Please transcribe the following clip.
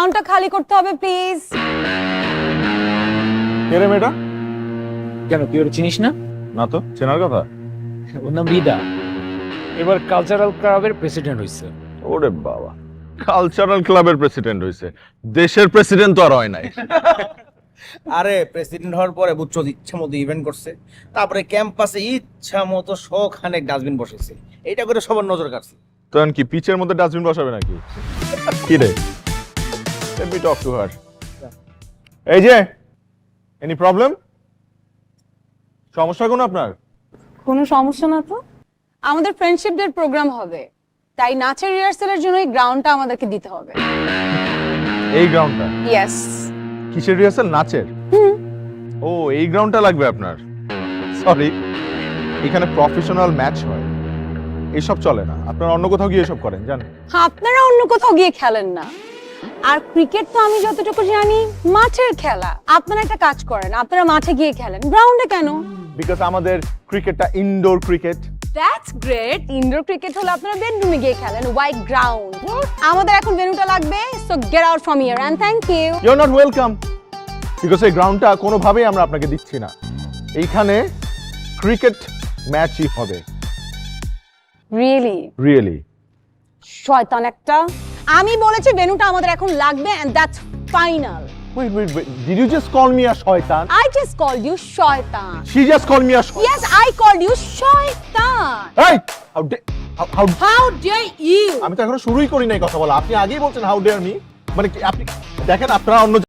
গ্রাউন্ডটা খালি করতে হবে প্লিজ। কে রে মেয়েটা? কেন তুই ওর চিনিস না? না তো, চেনার কথা। ওর নাম রিদা, এবার কালচারাল ক্লাবের প্রেসিডেন্ট হয়েছে। ওরে বাবা, কালচারাল ক্লাবের প্রেসিডেন্ট হইছে, দেশের প্রেসিডেন্ট তো আর হয় নাই। আরে প্রেসিডেন্ট হওয়ার পরে বুঝছো ইচ্ছা মতো ইভেন্ট করছে, তারপরে ক্যাম্পাসে ইচ্ছা মতো শখানেক ডাস্টবিন বসেছে, এইটা করে সবার নজর কাটছে। তখন কি পিচের মধ্যে ডাস্টবিন বসাবে নাকি? কি রে? Let me talk to her. এই যে, এনি প্রবলেম? সমস্যা কোন আপনার? কোনো সমস্যা না তো। আমাদের ফ্রেন্ডশিপ ডে প্রোগ্রাম হবে, তাই নাচের রিহার্সালের জন্য এই গ্রাউন্ডটা আমাদেরকে দিতে হবে। এই গ্রাউন্ডটা? ইয়েস। কিসের রিহার্সাল? নাচের? ও, এই গ্রাউন্ডটা লাগবে আপনার। সরি, এখানে প্রফেশনাল ম্যাচ হয়, এসব চলে না। আপনারা অন্য কোথাও গিয়ে এসব করেন, জানেন? আপনারা অন্য কোথাও গিয়ে খেলেন না। আর ক্রিকেট তো আমি যতটুকু জানি মাঠের খেলা। আপনারা একটা কাজ করেন, আপনারা মাঠে গিয়ে খেলেন, গ্রাউন্ডে কেন? বিকজ আমাদের ক্রিকেটটা indoor cricket. That's great. Indoor cricket হলে আপনারা বেডরুমে গিয়ে খেলেন, হোয়াইট গ্রাউন্ড। আমাদের এখন ভেন্যুটা লাগবে, so get out from here and thank you. You are not welcome, because এই গ্রাউন্ডটা কোনোভাবেই আমরা আপনাকে দিচ্ছি না। এইখানে ক্রিকেট ম্যাচই হবে। রিয়েলি? রিয়েলি? শয়তান একটা। আমি বলেছি ভেন্যুটা আমাদের এখন লাগবে and that's final. Wait, wait, wait. Did you just call me a শয়তান? I just called you শয়তান। She just called me a শয়তান. Yes, I called you শয়তান। Hey! How How dare you? আমি তো এখনো শুরুই করি নাই কথা বলা, আপনি আগেই বলছেন হাউ ডেয়ার মি। মানে কি আপনি দেখেন, আপনারা অন্য